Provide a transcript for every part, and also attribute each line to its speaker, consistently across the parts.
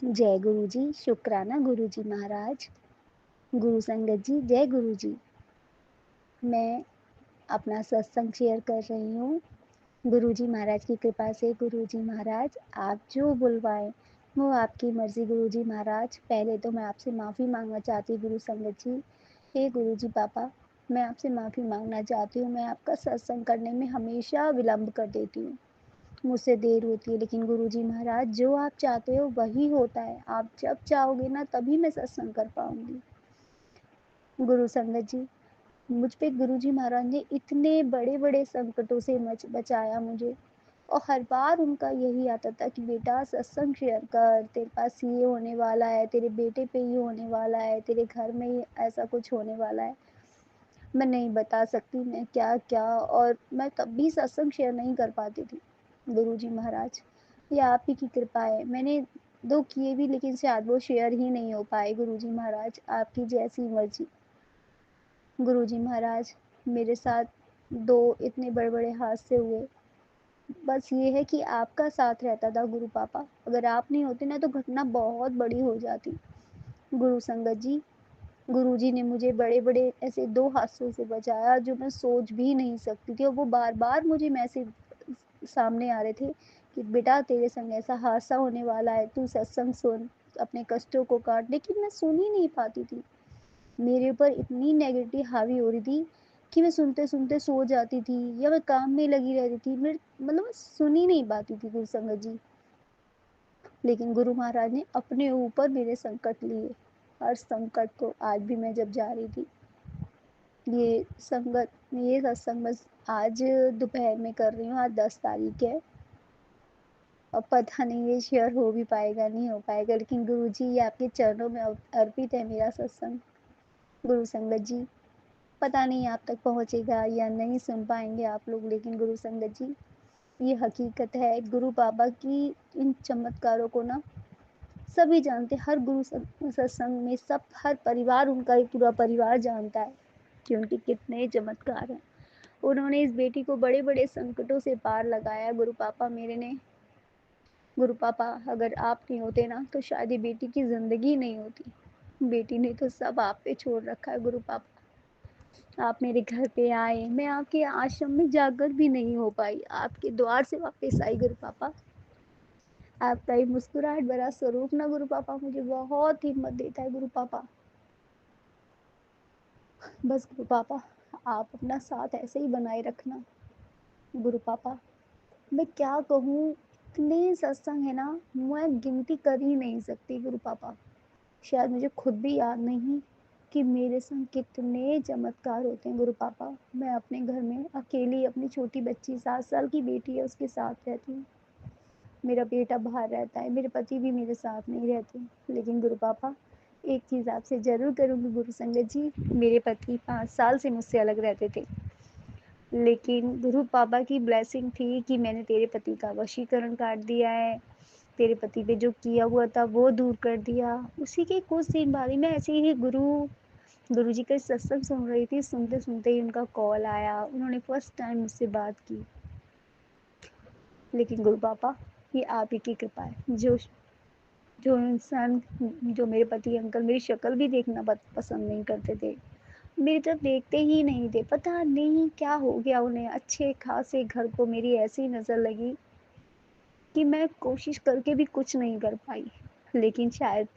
Speaker 1: जय गुरु जी, शुक्राना गुरु जी महाराज। गुरु संगत जी, जय गुरु जी। मैं अपना सत्संग शेयर कर रही हूँ। गुरु जी महाराज की कृपा से। गुरु जी महाराज, आप जो बुलवाएं वो आपकी मर्जी। गुरु जी महाराज, पहले तो मैं आपसे माफ़ी मांगना चाहती हूँ गुरु संगत जी। हे गुरु जी पापा, मैं आपसे माफ़ी मांगना चाहती हूँ। मैं आपका सत्संग करने में हमेशा विलम्ब कर देती हूँ, मुझसे देर होती है। लेकिन गुरु जी महाराज, जो आप चाहते हो वही होता है। आप जब चाहोगे ना तभी मैं सत्संग कर पाऊंगी। गुरु संगत जी, मुझ पे गुरु जी महाराज ने इतने बड़े बड़े संकटों से बचाया मुझे। और हर बार उनका यही आता था कि बेटा सत्संग शेयर कर, तेरे पास ये होने वाला है, तेरे बेटे पे ये होने वाला है, तेरे घर में ही ऐसा कुछ होने वाला है। मैं नहीं बता सकती मैं क्या क्या, और मैं तब भी सत्संग शेयर नहीं कर पाती थी। गुरु जी महाराज, ये आप ही की कृपा है। मैंने दो किए भी लेकिन शायद वो शेयर ही नहीं हो पाए। गुरु जी महाराज, आपकी जैसी मर्जी। गुरु जी महाराज, मेरे साथ दो इतने बड़े बड़े हादसे हुए। बस ये है कि आपका साथ रहता था गुरु पापा। अगर आप नहीं होते ना तो घटना बहुत बड़ी हो जाती। गुरु संगत जी, गुरु जी ने मुझे बड़े बड़े ऐसे दो हादसों से बचाया जो मैं सोच भी नहीं सकती थी। और वो बार बार मुझे मैसेज सामने आ रहे थे कि बेटा तेरे संग ऐसा हादसा होने वाला है, तू सत्संग सुन, अपने कष्टों को काट। लेकिन मैं सुन ही नहीं पाती थी। मेरे ऊपर इतनी नेगेटिव हावी हो रही थी कि मैं सुनते सुनते सो जाती थी या मैं काम में लगी रहती थी। मैं मतलब मैं सुन ही नहीं पाती थी गुरु संगत जी। लेकिन गुरु महाराज ने अपने ऊपर मेरे संकट लिए। हर संकट को आज भी मैं जब जा रही थी, ये सत्संग बस आज दोपहर में कर रही हूँ। आज 10 तारीख है और पता नहीं ये शेयर हो भी पाएगा नहीं हो पाएगा। लेकिन गुरु जी, ये आपके चरणों में अर्पित है मेरा सत्संग। गुरु संगत जी, पता नहीं आप तक पहुंचेगा या नहीं सुन पाएंगे आप लोग, लेकिन गुरु संगत जी, ये हकीकत है गुरु बाबा की। इन चमत्कारों को ना सभी जानते, हर गुरु सत्संग में सब, हर परिवार, उनका एक पूरा परिवार जानता है कि उनके कितने चमत्कार हैं। उन्होंने इस बेटी को बड़े बड़े संकटों से पार लगाया गुरु पापा मेरे ने। गुरु पापा, अगर आप नहीं होते ना तो शायद ये बेटी की जिंदगी नहीं होती। बेटी ने तो सब आप पे छोड़ रखा है गुरु पापा। आप मेरे घर पे आए, मैं आपके आश्रम में जाकर भी नहीं हो पाई, आपके द्वार से वापस आई गुरु पापा। आपका ये मुस्कुराहट भरा स्वरूप ना गुरु पापा मुझे बहुत हिम्मत देता है गुरु पापा। बस गुरु पापा, आप अपना साथ ऐसे ही बनाए रखना गुरु पापा। मैं क्या कहूँ, इतने सत्संग है ना, मैं गिनती कर ही नहीं सकती गुरु पापा। शायद मुझे खुद भी याद नहीं कि मेरे संग कितने चमत्कार होते हैं गुरु पापा। मैं अपने घर में अकेली, अपनी छोटी बच्ची 7 साल की बेटी है उसके साथ रहती हूँ। मेरा बेटा बाहर रहता है, मेरे पति भी मेरे साथ नहीं रहते। लेकिन गुरु पापा, एक चीज़ आपसे ज़रूर करूँगी गुरु संगत जी। मेरे पति 5 साल से मुझसे अलग रहते थे, लेकिन गुरु पापा की ब्लेसिंग थी कि मैंने तेरे पति का वशीकरण काट दिया है। तेरे पति पे जो किया हुआ था वो दूर कर दिया। उसी के कुछ दिन बाद ही मैं ऐसे ही गुरुजी का सत्संग सुन रही थी। सुनते सुनते ही उनका कॉल आया। उन्होंने फर्स्ट टाइम मुझसे बात की। लेकिन गुरु पापा, ये आप ही की कृपा है। जो जो इंसान, जो मेरे पति अंकल मेरी शक्ल भी देखना पसंद नहीं करते थे, मेरी तरफ देखते ही नहीं थे। पता नहीं क्या हो गया उन्हें। अच्छे खासे घर को मेरी ऐसी नज़र लगी कि मैं कोशिश करके भी कुछ नहीं कर पाई। लेकिन शायद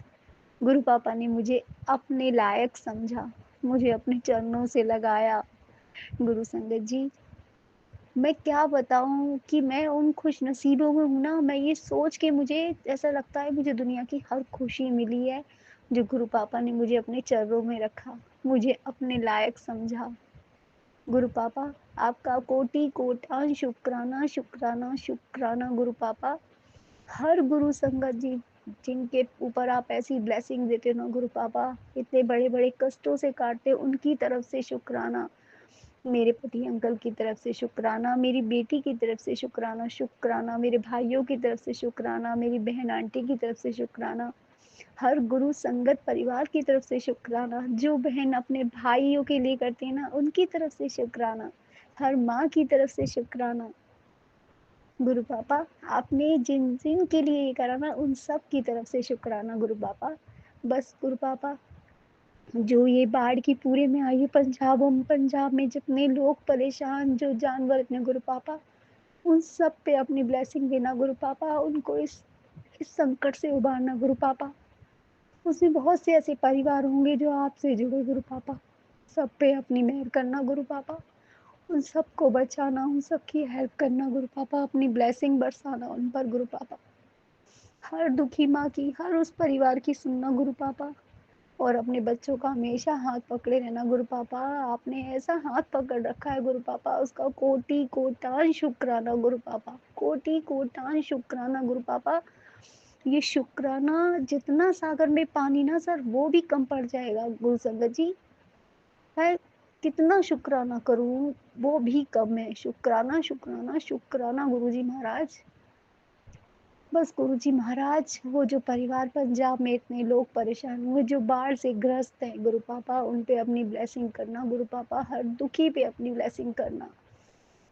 Speaker 1: गुरु पापा ने मुझे अपने लायक समझा, मुझे अपने चरणों से लगाया। गुरु संगत जी, मैं क्या बताऊँ कि मैं उन खुशनसीबों में हूँ ना। मैं ये सोच के मुझे ऐसा लगता है मुझे दुनिया की हर खुशी मिली है जो गुरु पापा ने मुझे अपने चरणों में रखा, मुझे अपने लायक समझा। गुरु पापा, आपका कोटि कोटि शुक्राना शुक्राना शुक्राना गुरु पापा। हर गुरु संगत जी जिनके ऊपर आप ऐसी ब्लेसिंग देते हो ना गुरु पापा, इतने बड़े बड़े कष्टों से काटते, उनकी तरफ से शुक्राना। मेरे पति अंकल की तरफ से शुक्राना, मेरी बेटी की तरफ से शुक्राना शुक्राना, मेरे भाइयों की तरफ से शुक्राना, मेरी बहन आंटी की तरफ से शुक्राना, हर गुरु संगत परिवार की तरफ से शुक्राना। जो बहन अपने भाइयों के लिए करती है ना उनकी तरफ से शुक्राना, हर माँ की तरफ से शुक्राना। गुरु पापा, आपने जिन-जिन के लिए ये करा ना, उन सब की तरफ से शुक्राना गुरु पापा। बस गुरु पापा, जो ये बाढ़ की पूरे में आई है पंजाब में जितने लोग परेशान, जो जानवर इतने गुरु पापा, उन सब पे अपनी ब्लेसिंग देना गुरु पापा, उनको इस संकट से उबारना गुरु पापा। उसमें बहुत से ऐसे परिवार होंगे जो आपसे जुड़े गुरु पापा, सब पे अपनी मेहर करना गुरु पापा, उन सबको बचाना, उन सबकी हेल्प करना गुरु पापा, अपनी ब्लेसिंग बरसाना उन पर गुरु पापा। हर दुखी माँ की, हर उस परिवार की सुनना गुरु पापा, और अपने बच्चों का हमेशा हाथ पकड़े रहना गुरु पापा। आपने ऐसा हाथ पकड़ रखा है गुरु पापा, उसका कोटि कोटान शुक्राना गुरु पापा, कोटि कोटान शुक्राना गुरु पापा। ये शुक्राना जितना सागर में पानी ना सर, वो भी कम पड़ जाएगा गुरु संगत जी। मैं कितना शुक्राना करूँ, वो भी कम है। शुक्राना, शुक्राना, शुक्राना गुरुजी महाराज। बस गुरुजी महाराज, वो जो परिवार पंजाब में इतने लोग परेशान हुए, जो बाढ़ से ग्रस्त हैं गुरु पापा, उन पे अपनी ब्लेसिंग करना गुरु पापा, हर दुखी पे अपनी ब्लेसिंग करना।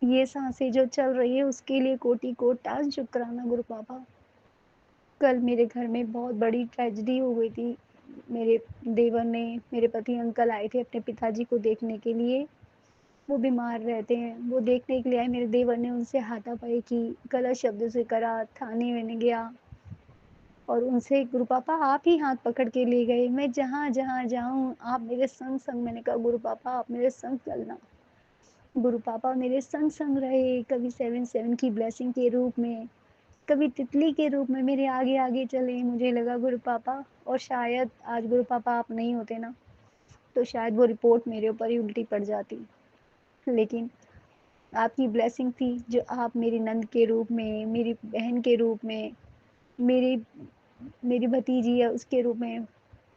Speaker 1: ये सांसें जो चल रही है उसके लिए कोटि कोटान शुक्राना गुरु पापा। कल मेरे घर में बहुत बड़ी ट्रेजेडी हो गई थी। मेरे देवर ने, मेरे पति अंकल आए थे अपने पिताजी को देखने के लिए। वो बीमार रहते हैं, वो देखने के लिए आए। मेरे देवर ने उनसे हाथापाई की, गलत शब्दों से करा, थाने मैंने गया और उनसे गुरु पापा आप ही हाथ पकड़ के ले गए। मैं जहाँ-जहाँ जाऊँ आप मेरे संग-संग, मैंने कहा गुरु पापा आप मेरे संग चलना। गुरु पापा मेरे संग-संग रहे, कभी 7-7 की ब्लेसिंग के रूप में, कभी तितली के रूप में मेरे आगे-आगे चले। मुझे लगा गुरु पापा, और शायद आज गुरु पापा आप नहीं होते ना, तो शायद वो रिपोर्ट मेरे ऊपर ही उल्टी पड़ जाती। लेकिन आपकी ब्लेसिंग थी, जो आप मेरी नंद के रूप में, मेरी बहन के रूप में, मेरी मेरी भतीजी है उसके रूप में,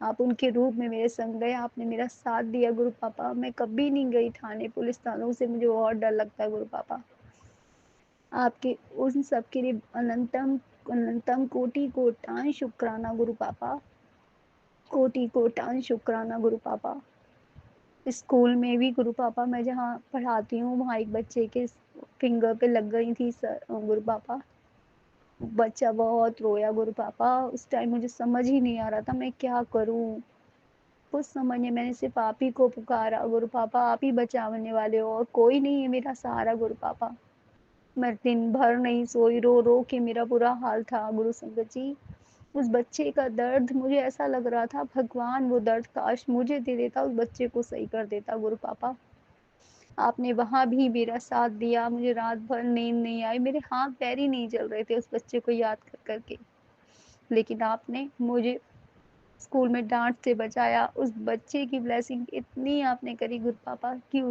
Speaker 1: आप उनके रूप में मेरे संग गए, आपने मेरा साथ दिया गुरु पापा। मैं कभी नहीं गई थाने, पुलिस थानों से मुझे और डर लगता है गुरु पापा। आपके उन सब के लिए अनंतम अनंतम कोटि कोटान शुक्राना गुरु पापा, कोटि कोटान शुक्राना गुरु पापा। स्कूल में भी गुरु पापा, मैं जहाँ पढ़ाती हूँ वहाँ एक बच्चे के फिंगर पे लग गई थी गुरु पापा। बच्चा बहुत रोया गुरु पापा, उस टाइम मुझे समझ ही नहीं आ रहा था मैं क्या करूँ? कुछ समझ नहीं, मैंने सिर्फ़ आप ही को पुकारा गुरु पापा, आप ही बचाने वाले हो और कोई नहीं है मेरा सहारा गुरु पापा। मैं दिन भर नहीं सोई, रो-रो के मेरा बुरा हाल था गुरु संगत जी। उस बच्चे का दर्द, मुझे ऐसा लग रहा था भगवान वो दर्द काश मुझे दे देता, उस बच्चे को सही कर देता गुरु पापा। आपने वहाँ भी मेरा साथ दिया, मुझे रात भर नींद नहीं आई, मेरे हाथ-पैर ही नहीं चल रहे थे उस बच्चे को याद कर के। लेकिन आपने मुझे स्कूल में डाँट से बचाया, उस बच्चे की ब्लेसिंग इतनी आपने करी गुरु पापा कि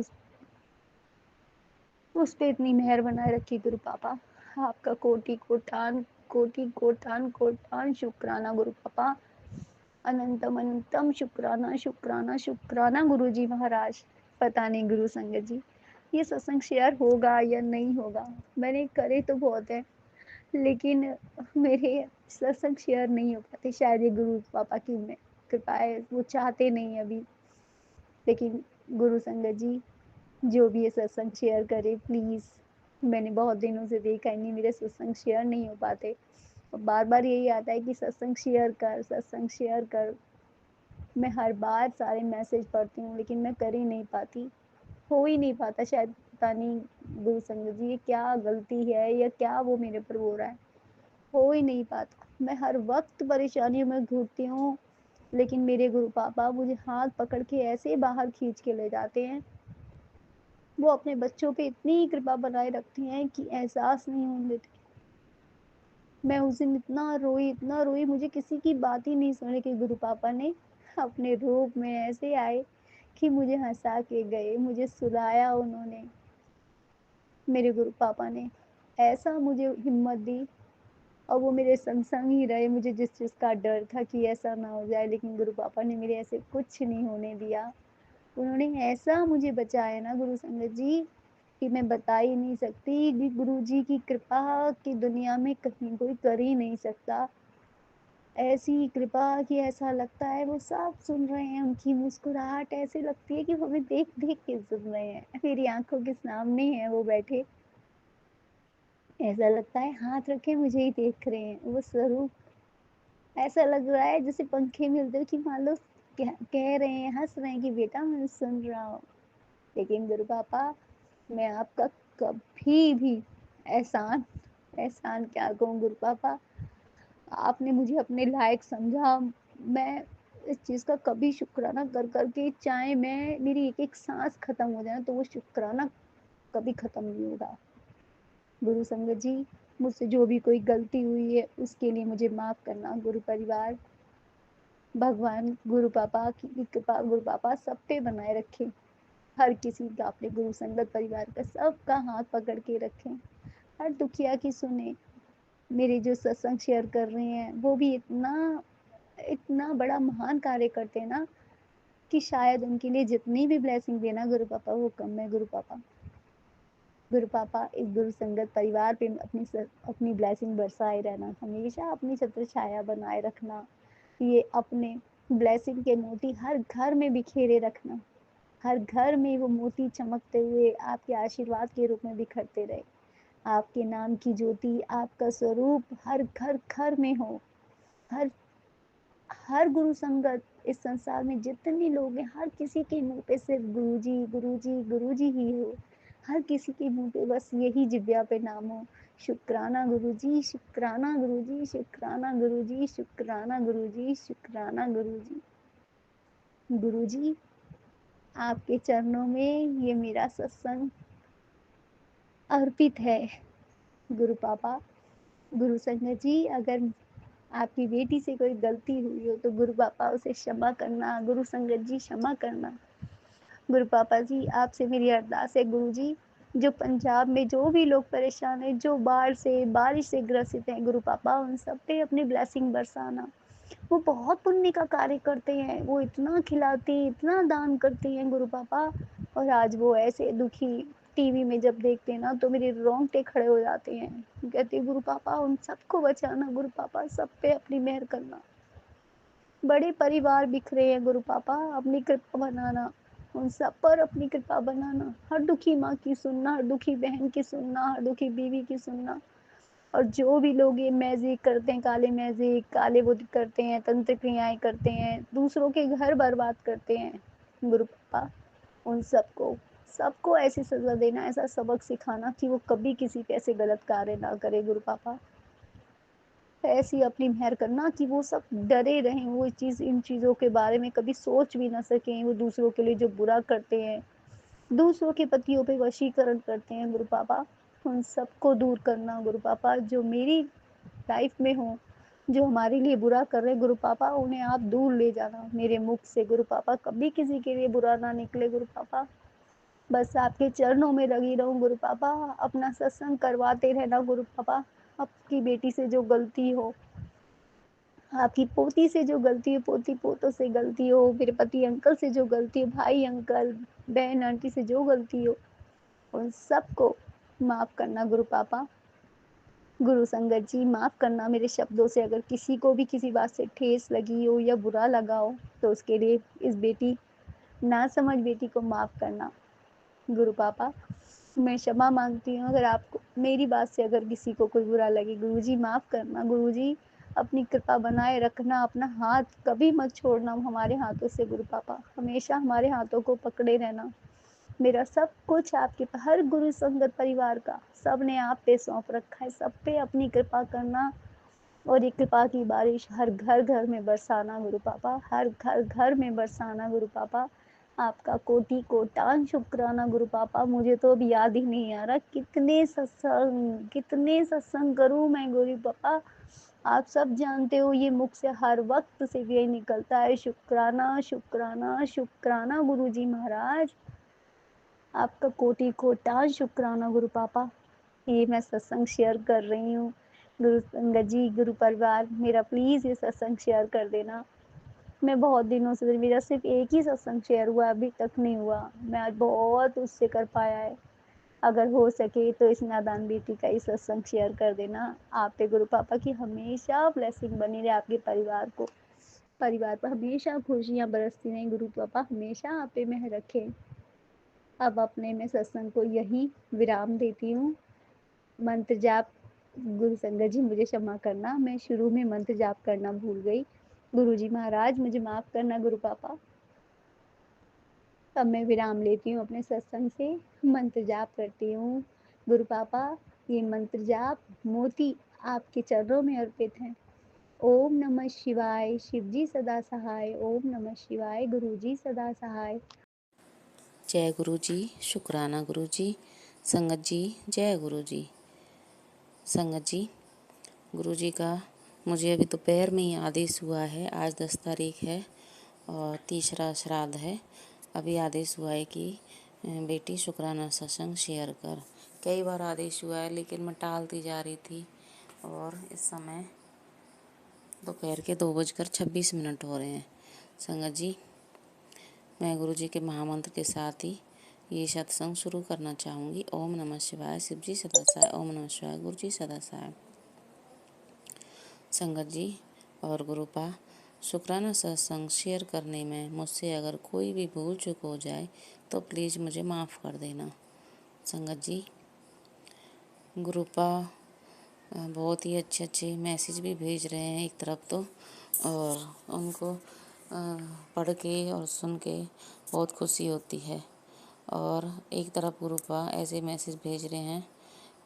Speaker 1: उस पे इतनी मेहर बनाए रखी गुरु पापा। आपका कोटि कोटान कोटान शुक्राना गुरु पापा। अनंतम अनंतम शुक्राना शुक्राना शुक्राना गुरुजी महाराज। पता नहीं गुरु संगत जी, ये सत्संग शेयर होगा या नहीं होगा। मैंने करे तो बहुत है, लेकिन मेरे सत्संग शेयर नहीं हो पाते, शायद ये गुरु पापा की कृपा है, वो चाहते नहीं अभी। लेकिन गुरु संगत जी, जो भी ये सत्संग शेयर करे प्लीज़, मैंने बहुत दिनों से देखा ही नहीं मेरे सत्संग शेयर नहीं हो पाते, और बार-बार यही आता है कि सत्संग शेयर कर, सत्संग शेयर कर। मैं हर बार सारे मैसेज पढ़ती हूँ लेकिन मैं कर ही नहीं पाती, हो ही नहीं पाता। शायद पता नहीं गुरु संगत जी ये क्या गलती है या क्या वो मेरे ऊपर हो रहा है, हो ही नहीं पाता। मैं हर वक़्त परेशानियों में घुटती हूँ, लेकिन मेरे गुरु पापा मुझे हाथ पकड़ के ऐसे बाहर खींच के ले जाते हैं। वो अपने बच्चों पे इतनी कृपा बनाए रखती हैं कि एहसास नहीं होने देती। मैं उस दिन इतना रोई, मुझे किसी की बात ही नहीं सुनी कि गुरु पापा ने अपने रूप में ऐसे आए कि मुझे हँसा के गए, मुझे सुलाया उन्होंने। मेरे गुरु पापा ने ऐसा मुझे हिम्मत दी, और वो मेरे संग-संग ही रहे। मुझे जिस चीज़ का डर था कि ऐसा ना हो जाए, लेकिन गुरु पापा ने मेरे ऐसे कुछ नहीं होने दिया। उन्होंने ऐसा मुझे बचाया ना गुरु संगत जी, कि मैं बता ही नहीं सकती कि गुरुजी की कृपा की दुनिया में कहीं कोई कर ही नहीं सकता। ऐसी कृपा कि ऐसा लगता है वो सब सुन रहे हैं, उनकी मुस्कुराहट ऐसे लगती है कि वो हमें देख-देख के सुन रहे हैं। मेरी आँखों के सामने हैं वो बैठे। ऐसा लगता है हाथ रखे मुझे ही देख रहे हैं। वो स्वरूप ऐसा लग रहा है जैसे पंखे मिलते हो कि मान लो कह रहे हैं, हँस रहे हैं कि बेटा मैं सुन रहा हूँ। लेकिन गुरु पापा, मैं आपका कभी भी एहसान एहसान क्या कहूँ गुरु पापा, आपने मुझे अपने लायक समझा। मैं इस चीज़ का कभी शुक्राना कर कर के, चाहे मैं मेरी एक-एक साँस खत्म हो जाए, तो वो शुक्राना कभी खत्म नहीं होगा। गुरु संगत जी, मुझसे जो भी कोई गलती हुई है, उसके लिए मुझे माफ़ करना। गुरु परिवार, भगवान, गुरु पापा की कृपा गुरु पापा सब पे बनाए रखें। हर किसी का, अपने गुरु संगत परिवार का, सबका हाथ पकड़ के रखें। हर दुखिया की सुने। मेरे जो सत्संग शेयर कर रहे हैं, वो भी इतना इतना बड़ा महान कार्य करते हैं ना, कि शायद उनके लिए जितनी भी ब्लेसिंग देना गुरु पापा, वो कम है गुरु पापा। गुरु पापा, इस गुरु संगत परिवार पे अपनी ब्लेसिंग बरसाए रहना, हमेशा अपनी छत्र छाया बनाए रखना। ये अपने ब्लेसिंग के मोती हर घर में बिखेरे रखना। हर घर में वो मोती चमकते हुए आपके आशीर्वाद के रूप में बिखरते रहे। आपके नाम की ज्योति, आपका स्वरूप हर घर घर में हो। हर हर गुरु संगत, इस संसार में जितने लोग हैं, हर किसी के मुंह पे सिर्फ गुरुजी गुरुजी गुरुजी ही हो। हर किसी के मुंह पे बस यही जिब्या पे नाम हो, शुक्राना गुरुजी, शुक्राना गुरुजी, शुक्राना गुरुजी, शुक्राना गुरुजी, शुक्राना गुरुजी। गुरुजी, आपके चरणों में ये मेरा सत्संग अर्पित है। गुरु पापा, गुरु संगत जी, अगर आपकी बेटी से कोई गलती हुई हो तो गुरु पापा उसे क्षमा करना। गुरु संगत जी, क्षमा करना। गुरु पापा जी, आपसे मेरी अरदास है गुरु जी, जो पंजाब में जो भी लोग परेशान हैं, जो बाढ़ से बारिश से ग्रसित हैं, गुरु पापा उन सब पे अपनी ब्लेसिंग बरसाना। वो बहुत पुण्य का कार्य करते हैं, वो इतना खिलाती, इतना दान करती हैं गुरु पापा, और आज वो ऐसे दुखी। टीवी में जब देखते हैं ना, तो मेरे रोंगटे खड़े हो जाते हैं। कहती गुरु पापा उन सबको बचाना, गुरु पापा सब पे अपनी मेहर करना। बड़े परिवार बिखरे हैं गुरु पापा, अपनी कृपा बनाना, उन सब पर अपनी कृपा बनाना। हर दुखी माँ की सुनना, हर दुखी बहन की सुनना, हर दुखी बीवी की सुनना। और जो भी लोग ये मैजिक करते हैं, काले मैजिक, काले बुध करते हैं, तंत्र क्रियाएं करते हैं, दूसरों के घर बर्बाद करते हैं, गुरु पापा उन सबको सबको ऐसी सजा देना, ऐसा सबक सिखाना कि वो कभी किसी पे ऐसे गलत कार्य ना करे गुरु पापा। ऐसी अपनी मेहर करना कि वो सब डरे रहें, वो इन चीज़ों के बारे में कभी सोच भी ना सकें। वो दूसरों के लिए जो बुरा करते हैं, दूसरों के पतियों पे वशीकरण करते हैं गुरु पापा, उन सबको दूर करना गुरु पापा। जो मेरी लाइफ में हो, जो हमारे लिए बुरा कर रहे गुरु पापा, उन्हें आप दूर ले जाना मेरे मुख से गुरु पापा। कभी किसी के लिए बुरा ना निकले गुरु पापा। बस आपके चरणों में लगी रहूं गुरु पापा, अपना सत्संग करवाते रहना गुरु पापा। आपकी बेटी से जो गलती हो, आपकी पोती से जो गलती हो, पोती पोतों से गलती हो, मेरे पति अंकल से जो गलती हो, भाई अंकल बहन आंटी से जो गलती हो, उन सबको माफ़ करना गुरु पापा। गुरु संगत जी, माफ़ करना मेरे शब्दों से अगर किसी को भी किसी बात से ठेस लगी हो या बुरा लगा हो, तो उसके लिए इस बेटी नासमझ बेटी को माफ़ करना गुरु पापा। मैं क्षमा मांगती हूँ अगर आपको मेरी बात से अगर किसी को कोई बुरा लगे। गुरुजी माफ़ करना। गुरुजी अपनी कृपा बनाए रखना, अपना हाथ कभी मत छोड़ना हमारे हाथों से गुरु पापा, हमेशा हमारे हाथों को पकड़े रहना। मेरा सब कुछ आपके हर गुरु संगत परिवार का सब ने आप पे सौंप रखा है, सब पे अपनी कृपा करना, और ये कृपा की बारिश हर घर घर में बरसाना गुरु पापा, हर घर घर में बरसाना गुरु पापा। आपका कोटि कोटान शुक्राना गुरु पापा। मुझे तो अब याद ही नहीं आ रहा कितने सत्संग करूं मैं गुरु पापा। आप सब जानते हो ये मुख से हर वक्त से यही निकलता है, शुक्राना शुक्राना शुक्राना गुरुजी महाराज। आपका कोटि कोटान शुक्राना गुरु पापा। ये मैं सत्संग शेयर कर रही हूँ। गुरु संगत जी, गुरु परिवार, मेरा प्लीज़ ये सत्संग शेयर कर देना। मैं बहुत दिनों से, मेरा सिर्फ एक ही सत्संग शेयर हुआ, अभी तक नहीं हुआ। मैं आज बहुत उससे कर पाया है। अगर हो सके तो इस नादान बेटी का ही सत्संग शेयर कर देना। आप पे गुरु पापा की हमेशा ब्लेसिंग बनी रहे, आपके परिवार पर हमेशा खुशियाँ बरसती रहें। गुरु पापा हमेशा आप पे मेहर रखें। अब अपने मैं सत्संग को यही विराम देती हूँ। मंत्र जाप गुरु संगत जी मुझे क्षमा करना, मैं शुरू में मंत्र जाप करना भूल गई। गुरुजी महाराज मुझे माफ़ करना गुरु पापा। अब मैं विराम लेती हूँ अपने सत्संग से, मंत्र जाप करती हूँ। गुरु पापा ये मंत्र जाप मोती आपके चरणों में अर्पित हैं। ओम नमः शिवाय, शिव जी सदा सहाय। ओम नमः शिवाय, गुरु जी सदा सहाय।
Speaker 2: जय गुरु जी। शुक्राना गुरु जी। संगत जी जय गुरु जी। संगत जी, गुरु जी का मुझे अभी दोपहर में ही आदेश हुआ है। आज 10 तारीख है और तीसरा श्राद्ध है। अभी आदेश हुआ है कि बेटी शुक्राना सत्संग शेयर कर। कई बार आदेश हुआ है लेकिन मैं टालती जा रही थी और इस समय दोपहर के 2:26 हो रहे हैं। संगत जी, मैं गुरु जी के महामंत्र के साथ ही ये सत्संग शुरू करना चाहूँगी। ओम नमः शिवाय, शिव जी सदा सहाय। ओम नमः शिवाय, गुरु जी सदा सहाय। संगत जी और गुरुपा, शुक्राना सत्संग शेयर करने में मुझसे अगर कोई भी भूल चूक हो जाए तो प्लीज़ मुझे माफ़ कर देना। संगत जी, गुरुपा बहुत ही अच्छे अच्छे मैसेज भी भेज रहे हैं एक तरफ तो, और उनको पढ़ के और सुन के बहुत खुशी होती है। और एक तरफ गुरुपा ऐसे मैसेज भेज रहे हैं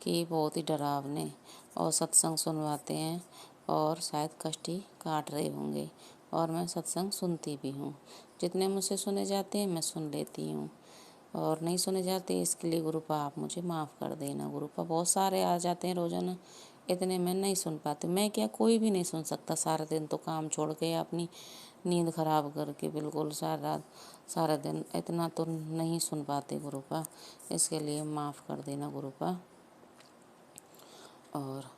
Speaker 2: कि बहुत ही डरावने और सत्संग सुनवाते हैं और शायद कष्ट ही काट रहे होंगे। और मैं सत्संग सुनती भी हूँ, जितने मुझसे सुने जाते हैं मैं सुन लेती हूँ, और नहीं सुने जाते इसके लिए गुरुपा आप मुझे माफ़ कर देना। गुरुपा बहुत सारे आ जाते हैं रोज़ाना, इतने मैं नहीं सुन पाती। मैं क्या, कोई भी नहीं सुन सकता सारा दिन तो काम छोड़ के अपनी नींद खराब करके बिल्कुल सारा रात सारा दिन इतना तो नहीं सुन पाते गुरुपा, इसके लिए माफ़ कर देना गुरुपा। और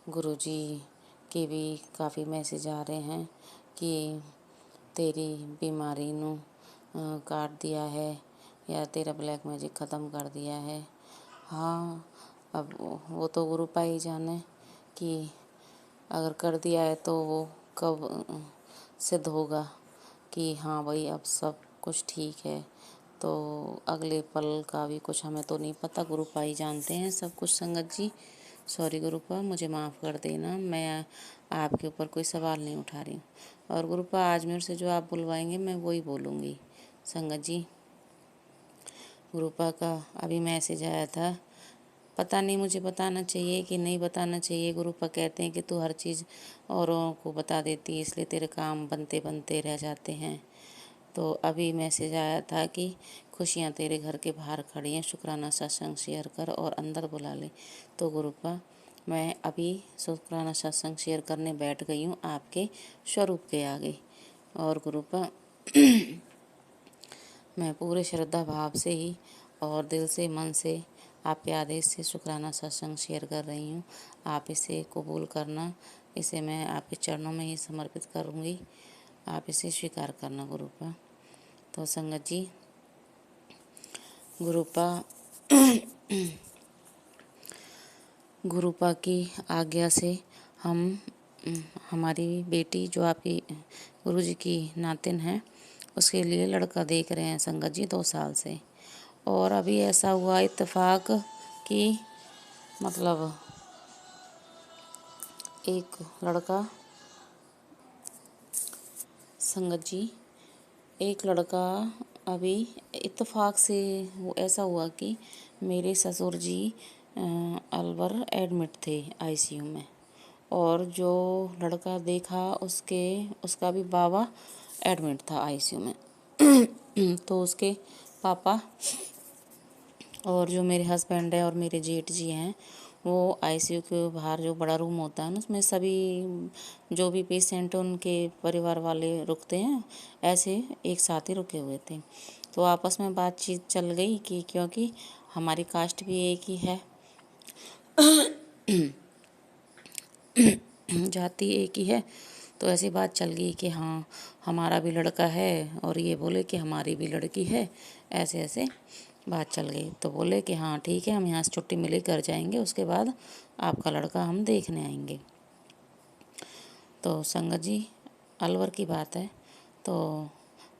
Speaker 2: गुरुजी के भी काफ़ी मैसेज आ रहे हैं कि तेरी बीमारी नू काट दिया है या तेरा ब्लैक मैजिक ख़त्म कर दिया है। हाँ, अब वो तो गुरुपा ही जाने कि अगर कर दिया है तो वो कब सिद्ध होगा कि हाँ भाई अब सब कुछ ठीक है। तो अगले पल का भी कुछ हमें तो नहीं पता, गुरुपा ही जानते हैं सब कुछ। संगत जी सॉरी गुरुपा, मुझे माफ़ कर देना, मैं आपके ऊपर कोई सवाल नहीं उठा रही हूँ। और गुरुपा आज मेरे से जो आप बुलवाएंगे मैं वही बोलूँगी। संगत जी, गुरुपा का अभी मैसेज आया था, पता नहीं मुझे बताना चाहिए कि नहीं बताना चाहिए। गुरुपा कहते हैं कि तू हर चीज़ औरों को बता देती है इसलिए तेरे काम बनते बनते रह जाते हैं। तो अभी मैसेज आया था कि खुशियाँ तेरे घर के बाहर खड़ी हैं, शुक्राना सत्संग शेयर कर और अंदर बुला ले। तो गुरुपा मैं अभी शुक्राना सत्संग शेयर करने बैठ गई हूँ आपके स्वरूप के आगे। और गुरुपा मैं पूरे श्रद्धा भाव से ही और दिल से मन से आपके आदेश से शुक्राना सत्संग शेयर कर रही हूँ। आप इसे कबूल करना, इसे मैं आपके चरणों में ही समर्पित करूँगी, आप इसे स्वीकार करना गुरुपा। तो संगत जी, गुरुपा गुरुपा की आज्ञा से हम हमारी बेटी जो आपकी गुरुजी की नातिन है उसके लिए लड़का देख रहे हैं संगत जी 2 साल से। और अभी ऐसा हुआ इत्तेफाक कि मतलब एक लड़का संगत जी एक लड़का अभी इत्तेफाक से ऐसा हुआ कि मेरे ससुर जी अलवर एडमिट थे आईसीयू में, और जो लड़का देखा उसका भी बाबा एडमिट था आईसीयू में। तो उसके पापा और जो मेरे हस्बैंड है और मेरे जेठ जी हैं वो आईसीयू के बाहर जो बड़ा रूम होता है ना उसमें सभी जो भी पेशेंट उनके परिवार वाले रुकते हैं ऐसे एक साथ ही रुके हुए थे। तो आपस में बातचीत चल गई कि क्योंकि हमारी कास्ट भी एक ही है, जाति एक ही है, तो ऐसी बात चल गई कि हाँ हमारा भी लड़का है और ये बोले कि हमारी भी लड़की है। ऐसे ऐसे बात चल गई तो बोले कि हाँ ठीक है, हम यहाँ से छुट्टी मिले कर जाएंगे, उसके बाद आपका लड़का हम देखने आएंगे। तो संगत जी अलवर की बात है, तो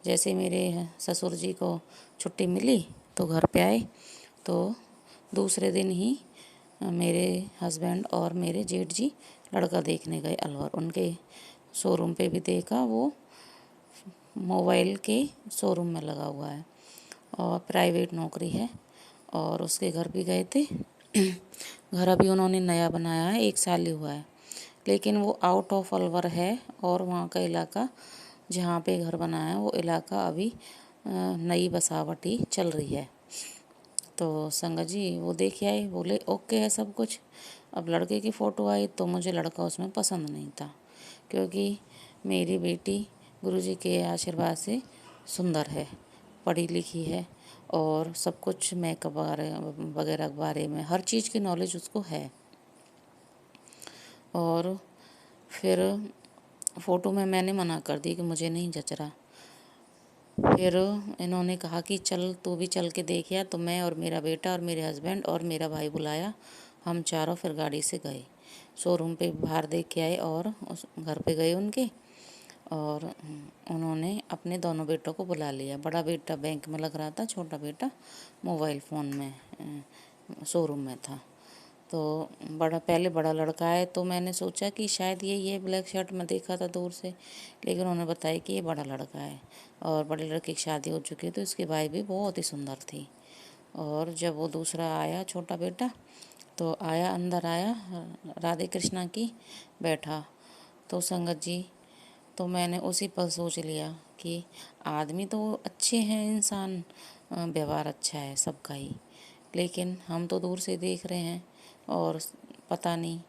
Speaker 2: जैसे मेरे ससुर जी को छुट्टी मिली तो घर पे आए, तो दूसरे दिन ही मेरे हस्बैंड और मेरे जेठ जी लड़का देखने गए अलवर। उनके शोरूम पे भी देखा, वो मोबाइल के शोरूम में लगा हुआ है और प्राइवेट नौकरी है। और उसके घर भी गए थे। घर अभी उन्होंने नया बनाया है, 1 साल ही हुआ है, लेकिन वो आउट ऑफ अलवर है। और वहाँ का इलाका जहाँ पे घर बनाया है वो इलाका अभी नई बसावट ही चल रही है। तो संगत जी वो देख आए, बोले ओके है सब कुछ। अब लड़के की फ़ोटो आई तो मुझे लड़का उसमें पसंद नहीं था, क्योंकि मेरी बेटी गुरुजी के आशीर्वाद से सुंदर है, पढ़ी लिखी है और सब कुछ मेकअप वगैरह के बारे में हर चीज़ की नॉलेज उसको है। और फिर फ़ोटो में मैंने मना कर दी कि मुझे नहीं जच रहा। फिर इन्होंने कहा कि चल तू भी चल के देख आ। तो मैं और मेरा बेटा और मेरे हस्बैंड और मेरा भाई बुलाया, हम चारों फिर गाड़ी से गए शोरूम पे, बाहर देख के आए और उस घर पे गए उनके। और उन्होंने अपने दोनों बेटों को बुला लिया। बड़ा बेटा बैंक में लग रहा था, छोटा बेटा मोबाइल फ़ोन में शोरूम में था। तो बड़ा लड़का है, तो मैंने सोचा कि शायद ये ब्लैक शर्ट में देखा था दूर से, लेकिन उन्होंने बताया कि ये बड़ा लड़का है। और बड़े लड़के की शादी हो चुकी है, तो इसकी वाइफ भी बहुत ही सुंदर थी। और जब वो दूसरा आया छोटा बेटा, तो आया अंदर आया, राधे कृष्णा की बैठा। तो संगत जी, तो मैंने उसी पल सोच लिया कि आदमी तो अच्छे हैं, इंसान व्यवहार अच्छा है सबका ही, लेकिन हम तो दूर से देख रहे हैं और पता नहीं,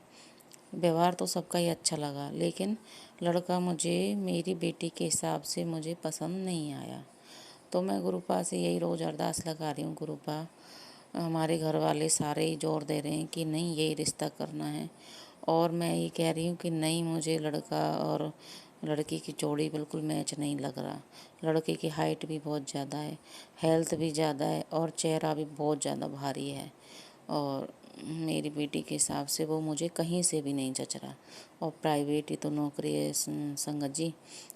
Speaker 2: व्यवहार तो सबका ही अच्छा लगा, लेकिन लड़का मुझे मेरी बेटी के हिसाब से मुझे पसंद नहीं आया। तो मैं गुरुपा से यही रोज़ अरदास लगा रही हूँ, गुरुपा हमारे घर वाले सारे ही जोर दे रहे हैं कि नहीं यही रिश्ता करना है। और मैं ये कह रही हूँ कि नहीं, मुझे लड़का और लड़की की जोड़ी बिल्कुल मैच नहीं लग रहा। लड़के की हाइट भी बहुत ज़्यादा है, हेल्थ भी ज़्यादा है और चेहरा भी बहुत ज़्यादा भारी है। और मेरी बेटी के हिसाब से वो मुझे कहीं से भी नहीं जच रहा। और प्राइवेट ही तो नौकरी है संगत जी,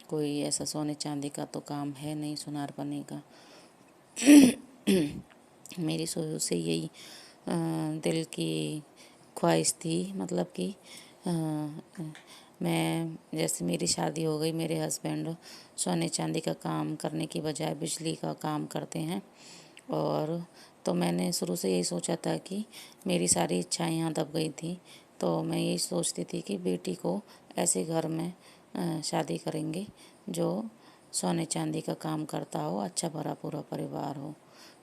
Speaker 2: कोई ऐसा सोने चांदी का तो काम है नहीं, सुनार बने का। मेरी शुरू से यही दिल की ख्वाहिश थी, मतलब कि मैं, जैसे मेरी शादी हो गई, मेरे हस्बैंड सोने चांदी का काम करने की बजाय बिजली का काम करते हैं। और तो मैंने शुरू से यही सोचा था कि मेरी सारी इच्छाएं यहाँ दब गई थी। तो मैं यही सोचती थी कि बेटी को ऐसे घर में शादी करेंगे जो सोने चांदी का काम करता हो, अच्छा भरा पूरा परिवार हो।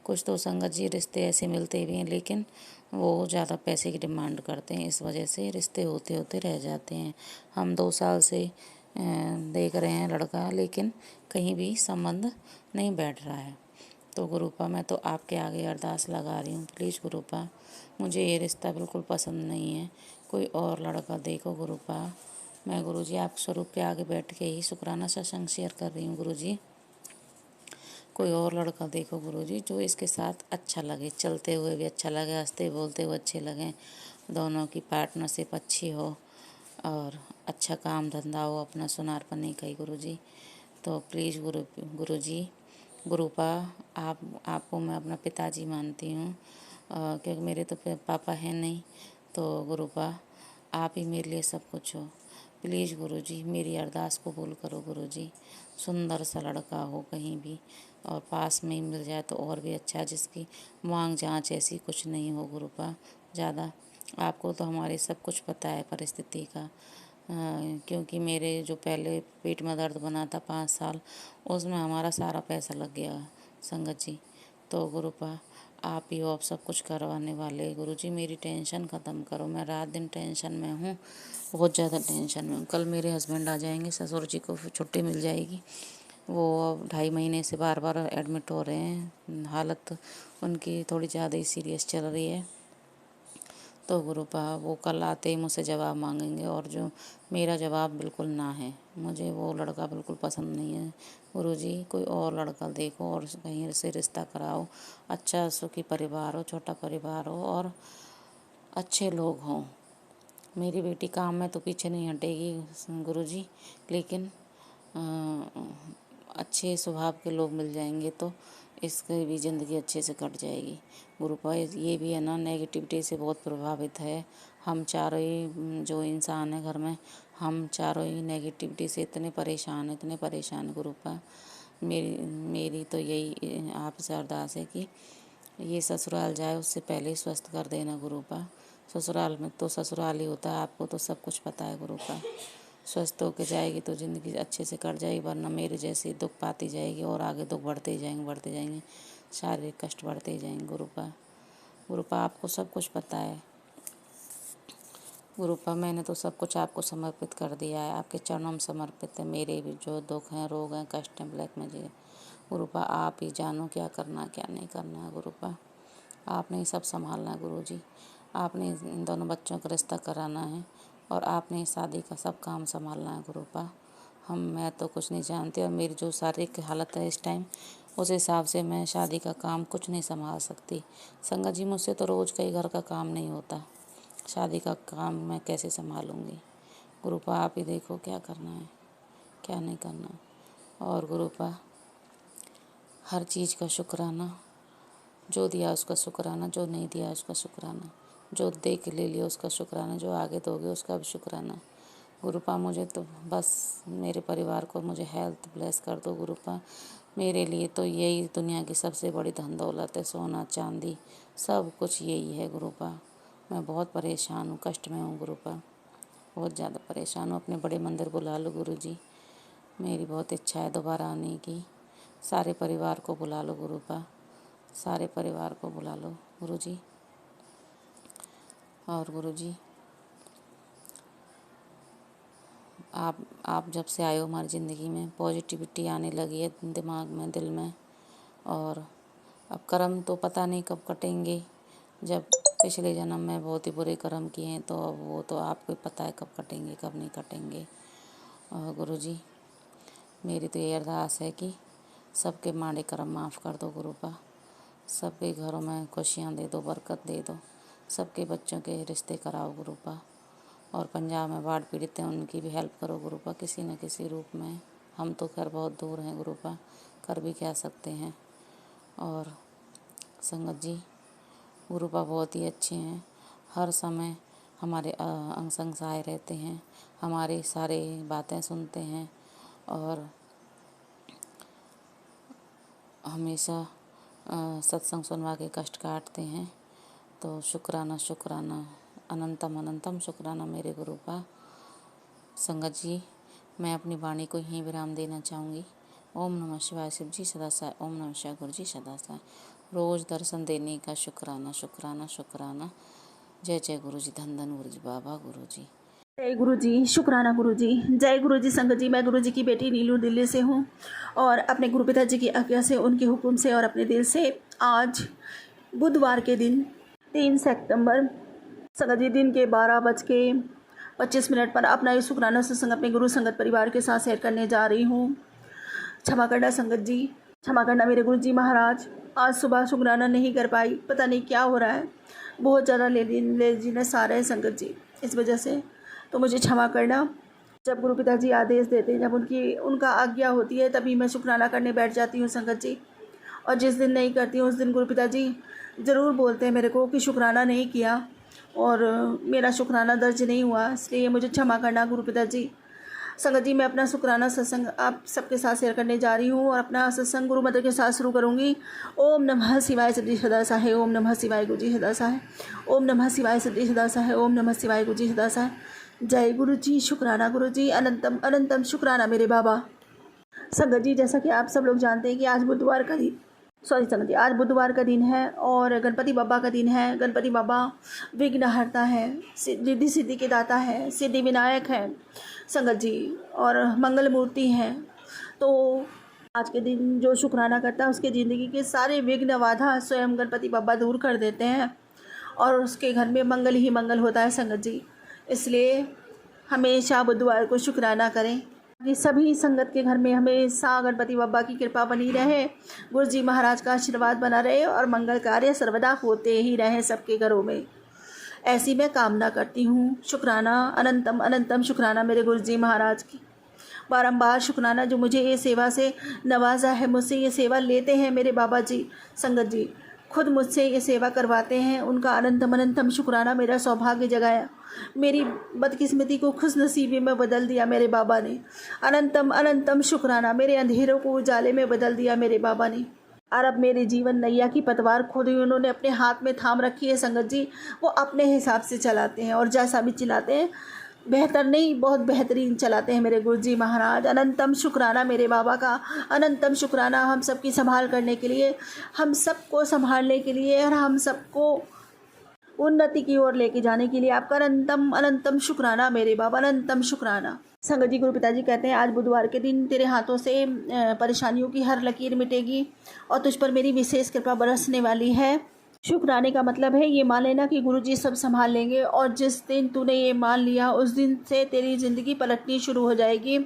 Speaker 2: कुछ तो संगत जी रिश्ते ऐसे मिलते भी हैं, लेकिन वो ज़्यादा पैसे की डिमांड करते हैं, इस वजह से रिश्ते होते होते रह जाते हैं। हम 2 साल से देख रहे हैं लड़का, लेकिन कहीं भी संबंध नहीं बैठ रहा है। तो गुरुपा मैं तो आपके आगे अरदास लगा रही हूँ, प्लीज़ गुरुपा मुझे ये रिश्ता बिल्कुल पसंद नहीं है, कोई और लड़का देखो गुरुपा। मैं गुरुजी आप स्वरूप के आगे बैठ के ही शुक्राना सत्संग शेयर कर रही हूँ गुरुजी। कोई और लड़का देखो गुरुजी जो इसके साथ अच्छा लगे, चलते हुए भी अच्छा लगे, हंसते बोलते हुए अच्छे लगें, दोनों की पार्टनरशिप अच्छी हो और अच्छा काम धंधा हो अपना, सुनार पन्नी का ही गुरुजी। तो प्लीज़ गुरुजी गुरुपा, आपको मैं अपना पिताजी मानती हूँ, क्योंकि मेरे तो पापा हैं नहीं। तो गुरुपा आप ही मेरे लिए सब कुछ हो। प्लीज़ गुरुजी मेरी अरदास कबूल करो गुरुजी। सुंदर सा लड़का हो कहीं भी और पास में ही मिल जाए तो और भी अच्छा, जिसकी मांग जांच ऐसी कुछ नहीं हो गुरुपा ज़्यादा। आपको तो हमारे सब कुछ पता है परिस्थिति का, क्योंकि मेरे जो पहले पेट में दर्द बना था 5 साल, उसमें हमारा सारा पैसा लग गया संगत जी। तो गुरुपा आप ही हो, आप सब कुछ करवाने वाले। गुरुजी मेरी टेंशन ख़त्म करो, मैं रात दिन टेंशन में हूँ, बहुत ज़्यादा टेंशन में हूँ। कल मेरे हस्बैंड आ जाएंगे, ससुर जी को छुट्टी मिल जाएगी। वो अब 2.5 महीने से बार बार एडमिट हो रहे हैं, हालत उनकी थोड़ी ज़्यादा ही सीरियस चल रही है। तो गुरुपा वो कल आते ही मुझसे जवाब मांगेंगे, और जो मेरा जवाब बिल्कुल ना है, मुझे वो लड़का बिल्कुल पसंद नहीं है। गुरुजी कोई और लड़का देखो और कहीं से रिश्ता कराओ, अच्छा सुखी परिवार हो, छोटा परिवार हो और अच्छे लोग हों। मेरी बेटी काम में तो पीछे नहीं हटेगी गुरुजी, लेकिन अच्छे स्वभाव के लोग मिल जाएंगे तो इसकी भी ज़िंदगी अच्छे से कट जाएगी। गुरुपा ये भी है ना, नेगेटिविटी से बहुत प्रभावित है। हम चारों ही जो इंसान है घर में, हम चारों ही नेगेटिविटी से इतने परेशान गुरुपा। मेरी तो यही आपसे अरदास है कि ये ससुराल जाए उससे पहले ही स्वस्थ कर देना गुरुपा। ससुराल में तो ससुराल ही होता है, आपको तो सब कुछ पता है गुरुपा। स्वस्थ होके जाएगी तो ज़िंदगी अच्छे से कट जाएगी, वरना मेरे जैसी दुख पाती जाएगी और आगे दुख बढ़ते ही जाएंगे, शारीरिक कष्ट बढ़ते ही जाएंगे गुरुपा आपको सब कुछ पता है गुरुपा। मैंने तो सब कुछ आपको समर्पित कर दिया है, आपके चरणों में समर्पित है। मेरे भी जो दुख हैं, रोग हैं, कष्ट हैं, ब्लैक मैजिक गुरुपा, आप ही जानो क्या करना क्या नहीं करना है गुरुपा। आपने ही सब संभालना है गुरुजी। आपने इन दोनों बच्चों का रिश्ता कराना है और आपने शादी का सब काम संभालना है गुरुपा। मैं तो कुछ नहीं जानती और मेरी जो शारीरिक हालत है इस टाइम, उस हिसाब से मैं शादी का काम कुछ नहीं संभाल सकती। संगत जी, मुझसे तो रोज़ कई घर का काम नहीं होता, शादी का काम मैं कैसे संभालूंगी गुरुपा। आप ही देखो क्या करना है क्या नहीं करना। और गुरुपा, हर चीज़ का शुक्राना, जो दिया उसका शुक्राना, जो नहीं दिया उसका शुक्राना, जो दे के ले लिया उसका शुक्राना, जो आगे दोगे उसका भी शुक्राना गुरुपा। मुझे तो बस मेरे परिवार को मुझे हेल्थ ब्लेस कर दो गुरुपा। मेरे लिए तो यही दुनिया की सबसे बड़ी धन दौलत है, सोना चांदी सब कुछ यही है गुरुपा। मैं बहुत परेशान हूँ, कष्ट में हूँ गुरुपा, बहुत ज़्यादा परेशान हूँ। अपने बड़े मंदिर बुला लो गुरुजी, मेरी बहुत इच्छा है दोबारा आने की। सारे परिवार को बुला लो गुरुपा, सारे परिवार को बुला लो गुरुजी। और गुरुजी, आप जब से आए हो हमारी ज़िंदगी में पॉजिटिविटी आने लगी है दिमाग में, दिल में। और अब कर्म तो पता नहीं कब कटेंगे, जब पिछले जन्म में बहुत ही बुरे कर्म किए हैं तो अब वो तो आपको पता है कब कटेंगे कब नहीं कटेंगे। और गुरुजी, मेरी तो ये अरदास है कि सबके माड़े कर्म माफ़ कर दो गुरुपा, सबके घरों में खुशियाँ दे दो, बरकत दे दो, सबके बच्चों के रिश्ते कराओ गुरुपा। और पंजाब में बाढ़ पीड़ित हैं उनकी भी हेल्प करो गुरुपा किसी न किसी रूप में। हम तो खैर बहुत दूर हैं गुरुपा, कर भी क्या सकते हैं। और संगत जी, गुरुपा बहुत ही अच्छे हैं, हर समय हमारे अंग संग सहाय रहते हैं, हमारी सारे बातें सुनते हैं और हमेशा सत्संग सुनवा के कष्ट काटते हैं। तो शुक्राना अनंतम शुक्राना मेरे गुरुपा। संगत जी, मैं अपनी वाणी को यहीं विराम देना चाहूँगी। ओम नमः शिवाय शिव जी सदा साय, ओम नमः शिवाय गुरु जी सदा साय। रोज़ दर्शन देने का शुक्राना। जय जय गुरु जी, धन धन गुरु जी, बाबा गुरु जी।
Speaker 3: जय गुरु जी, शुक्राना गुरु जी, जय गुरु जी। संगत जी, मैं गुरु जी की बेटी नीलू दिल्ली से हूँ और अपने गुरु पिताजी की आज्ञा से, उनके हुक्म से और अपने दिल से आज बुधवार के दिन 3 सितंबर संगत जी दिन के 12:25 पर अपना ये शुक्राना सत्संग अपने गुरु संगत परिवार के साथ शेयर करने जा रही हूँ। क्षमा करना संगत जी, क्षमा करना मेरे गुरु जी महाराज। आज सुबह शुक्राना नहीं कर पाई, पता नहीं क्या हो रहा है, बहुत ज़्यादा लेजीनेस आ रहा है संगत जी, इस वजह से तो मुझे क्षमा करना। जब गुरु पिताजी आदेश देते हैं, जब उनका आज्ञा होती है, तभी मैं शुक्राना करने बैठ जाती हूँ संगत जी। और जिस दिन नहीं करती हूँ उस दिन गुरु पिताजी ज़रूर बोलते हैं मेरे को कि शुक्राना नहीं किया और मेरा शुक्राना दर्ज नहीं हुआ, इसलिए मुझे क्षमा करना गुरु पिताजी। संगत जी, मैं अपना शुक्राना सत्संग आप सबके साथ शेयर करने जा रही हूँ और अपना सत्संग गुरु मंत्र के साथ शुरू करूँगी। ओम नमः शिवाय सदी सदा सहाय, ओम नमः शिवाय गुरु जी सदा सहाय, ओम नमः शिवाय सदी सदा सहाय, ओम नमः शिवाय गुरु जी सदा सहाय। जय गुरु जी, शुक्राना गुरु जी, अनंतम शुक्राना मेरे बाबा। संगत जी, जैसा कि आप सब लोग जानते हैं कि आज बुधवार का दिन संगत जी, आज बुधवार का दिन है और गणपति बाबा का दिन है। गणपति बाबा विघ्नहर्ता है, रिद्धि सिद्धि के दाता है, सिद्धि विनायक है संगत जी, और मंगल मूर्ति हैं। तो आज के दिन जो शुक्राना करता है उसके ज़िंदगी के सारे विघ्न बाधा स्वयं गणपति बाबा दूर कर देते हैं और उसके घर में मंगल ही मंगल होता है संगत जी। इसलिए हमेशा बुधवार को शुक्राना करें कि सभी संगत के घर में हमेशा गणपति बाबा की कृपा बनी रहे, गुरु जी महाराज का आशीर्वाद बना रहे और मंगल कार्य सर्वदा होते ही रहे सबके घरों में, ऐसी मैं कामना करती हूँ। शुक्राना अनंतम शुक्राना मेरे गुरु जी महाराज की। बारंबार शुक्राना जो मुझे ये सेवा से नवाजा है, मुझसे ये सेवा लेते हैं मेरे बाबा जी संगत जी, खुद मुझसे ये सेवा करवाते हैं, उनका अनंतम अनंतम शुक्राना। मेरा सौभाग्य जगाया, मेरी बदकिस्मती को खुशनसीबी में बदल दिया मेरे बाबा ने। अनंतम अनंतम शुक्राना, मेरे अंधेरों को उजाले में बदल दिया मेरे बाबा ने। और अब मेरे जीवन नैया की पतवार खुद ही उन्होंने अपने हाथ में थाम रखी है संगत जी। वो अपने हिसाब से चलाते हैं और जैसा भी चलाते हैं बेहतर नहीं, बहुत बेहतरीन चलाते हैं मेरे गुरुजी महाराज। अनंतम शुक्राना मेरे बाबा का, अनंतम शुक्राना हम सबकी संभाल करने के लिए, हम सबको संभालने के लिए और हम सबको उन्नति की ओर लेके जाने के लिए आपका अनंतम अनंतम शुक्राना मेरे बाबा, अनंतम शुक्राना। संगत जी गुरु पिताजी कहते हैं आज बुधवार के दिन तेरे हाथों से परेशानियों की हर लकीर मिटेगी और तुझ पर मेरी विशेष कृपा बरसने वाली है। शुक्राने का मतलब है ये मान लेना कि गुरुजी सब संभाल लेंगे, और जिस दिन तूने ये मान लिया उस दिन से तेरी ज़िंदगी पलटनी शुरू हो जाएगी।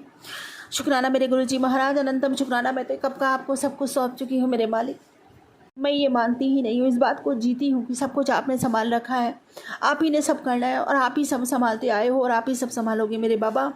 Speaker 3: शुक्राना मेरे गुरुजी महाराज, अनंतम शुक्राना। मैं तो कब का आपको सब कुछ सौंप चुकी हूँ मेरे मालिक। मैं ये मानती ही नहीं हूँ, इस बात को जीती हूँ कि सब कुछ आपने संभाल रखा है, आप ही ने सब करना है और आप ही सब संभालते आए हो और आप ही सब संभालोगे मेरे बाबा।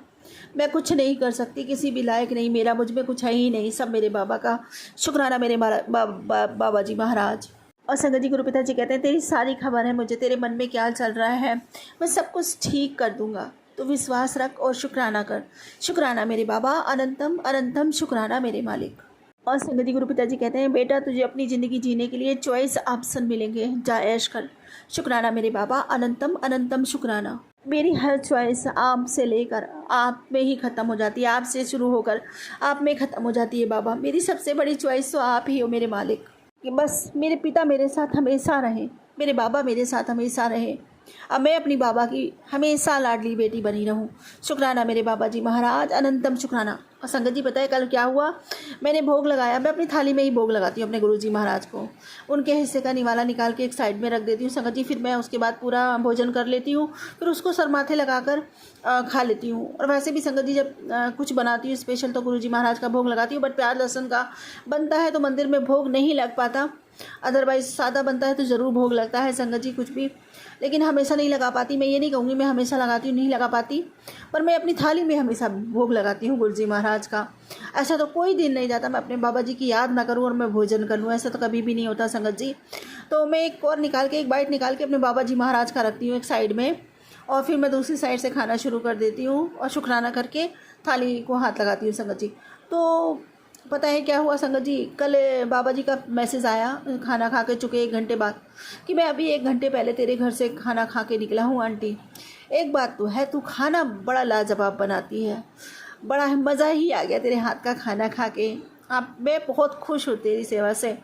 Speaker 3: मैं कुछ नहीं कर सकती, किसी भी लायक नहीं, मेरा मुझ में कुछ है ही नहीं, सब मेरे बाबा का। शुक्राना मेरे बाबा जी महाराज। और संगत जी गुरु पिताजी कहते हैं तेरी सारी खबर है मुझे, तेरे मन में क्या चल रहा है मैं सब कुछ ठीक कर दूंगा, तो विश्वास रख और शुक्राना कर। शुक्राना मेरे बाबा, अनंतम अनंतम शुक्राना मेरे मालिक। और संगत जी गुरु पिताजी कहते हैं बेटा तुझे अपनी ज़िंदगी जीने के लिए चॉइस ऑप्शन मिलेंगे, जा ऐश कर। शुक्राना मेरे बाबा, अनंतम अनंतम शुक्राना। मेरी हर चॉइस आप से लेकर आप में ही ख़त्म हो जाती है, आपसे शुरू होकर आप में ख़त्म हो जाती है बाबा। मेरी सबसे बड़ी चॉइस तो आप ही हो मेरे मालिक, कि बस मेरे पिता मेरे साथ हमेशा रहें, मेरे बाबा मेरे साथ हमेशा रहें, अब मैं अपनी बाबा की हमेशा लाडली बेटी बनी रहूं। शुक्राना मेरे बाबा जी महाराज, अनंतम शुक्राना। और संगत जी पता है कल क्या हुआ, मैंने भोग लगाया, मैं अपनी थाली में ही भोग लगाती हूँ अपने गुरुजी महाराज को, उनके हिस्से का निवाला निकाल के एक साइड में रख देती हूँ संगत जी। फिर मैं उसके बाद पूरा भोजन कर लेती हूँ, फिर उसको सर माथे लगाकर खा लेती हूँ। और वैसे भी संगत जी जब कुछ बनाती हूँ स्पेशल तो गुरुजी महाराज का भोग लगाती हूँ, बट प्याज लहसुन का बनता है तो मंदिर में भोग नहीं लग पाता, अदरवाइज सादा बनता है तो ज़रूर भोग लगता है संगत जी कुछ भी, लेकिन हमेशा नहीं लगा पाती। मैं ये नहीं कहूँगी मैं हमेशा लगाती हूँ, नहीं लगा पाती, पर मैं अपनी थाली में हमेशा भोग लगाती हूँ गुरुजी महाराज का। ऐसा तो कोई दिन नहीं जाता मैं अपने बाबा जी की याद ना करूँ और मैं भोजन कर लूँ, ऐसा तो कभी भी नहीं होता संगत जी। तो मैं एक बाइट निकाल के अपने बाबा जी महाराज का रखती हूँ एक साइड में, और फिर मैं दूसरी साइड से खाना शुरू कर देती हूँ और शुक्राना करके थाली को हाथ लगाती हूँ संगत जी। तो पता है क्या हुआ संगत जी, कल बाबा जी का मैसेज आया खाना खा के चुके 1 घंटे बाद कि मैं अभी 1 घंटे पहले तेरे घर से खाना खा के निकला हूँ आंटी। एक बात तो है, तू खाना बड़ा लाजवाब बनाती है, बड़ा मज़ा ही आ गया तेरे हाथ का खाना खा के। आप मैं बहुत खुश हूँ तेरी सेवा से।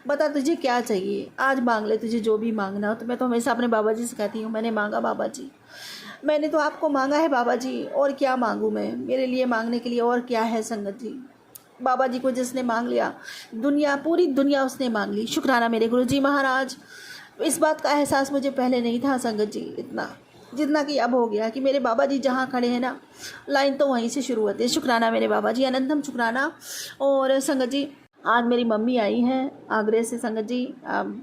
Speaker 3: बता तुझे क्या चाहिए, आज मांग ले तुझे जो भी मांगना हो। तो मैं तो हमेशा अपने बाबा जी से कहती हूँ मैंने मांगा बाबा जी, मैंने तो आपको मांगा है बाबा जी, और क्या मांगूँ मैं, मेरे लिए मांगने के लिए और क्या है संगत जी। बाबा जी को जिसने मांग लिया दुनिया, पूरी दुनिया उसने मांग ली। शुक्राना मेरे गुरुजी महाराज। इस बात का एहसास मुझे पहले नहीं था संगत जी इतना, जितना कि अब हो गया कि मेरे बाबा जी जहाँ खड़े हैं ना, लाइन तो वहीं से शुरू होती है। शुक्राना मेरे बाबा जी, अनंतम शुक्राना। और संगत जी आज मेरी मम्मी आई हैं आगरे से संगत जी,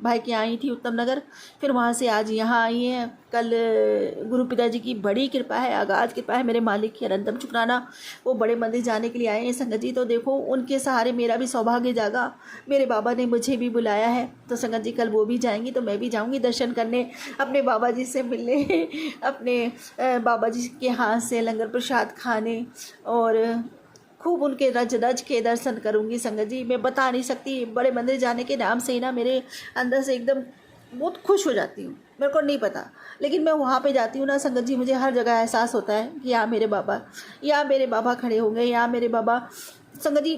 Speaker 3: भाई की आई थी उत्तम नगर, फिर वहाँ से आज यहाँ आई हैं। कल गुरु पिताजी की बड़ी कृपा है, आगाज कृपा है मेरे मालिक की, अनंतम शुक्राना। वो बड़े मंदिर जाने के लिए आए हैं संगत जी। तो देखो उनके सहारे मेरा भी सौभाग्य जागा, मेरे बाबा ने मुझे भी बुलाया है। तो संगत जी कल वो भी जाएंगी तो मैं भी जाऊँगी दर्शन करने, अपने बाबा जी से मिलने, अपने बाबा जी के हाथ से लंगर प्रसाद खाने, और खूब उनके रज रज के दर्शन करूँगी संगत जी। मैं बता नहीं सकती, बड़े मंदिर जाने के नाम से ही ना मेरे अंदर से एकदम बहुत खुश हो जाती हूँ, मेरे को नहीं पता, लेकिन मैं वहाँ पे जाती हूँ ना संगत जी, मुझे हर जगह एहसास होता है कि यहाँ मेरे बाबा खड़े होंगे, यहाँ मेरे बाबा। संगत जी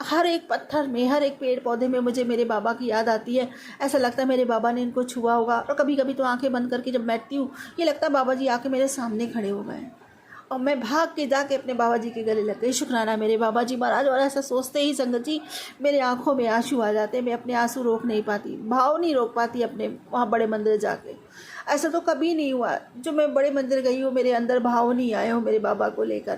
Speaker 3: हर एक पत्थर में, हर एक पेड़ पौधे में मुझे मेरे बाबा की याद आती है। ऐसा लगता है मेरे बाबा ने इनको छुआ होगा, और कभी कभी तो आंखें बंद करके जब बैठती हूँ ये लगता है बाबा जी आके मेरे सामने खड़े हो गए, और मैं भाग के जाके अपने बाबा जी के गले लग गई। शुक्राना मेरे बाबा जी महाराज। और ऐसा सोचते ही संगत जी मेरे आंखों में आंसू आ जाते हैं, मैं अपने आंसू रोक नहीं पाती, भाव नहीं रोक पाती अपने वहाँ बड़े मंदिर जाके। ऐसा तो कभी नहीं हुआ जो मैं बड़े मंदिर गई हूँ मेरे अंदर भाव नहीं आए हो मेरे बाबा को लेकर,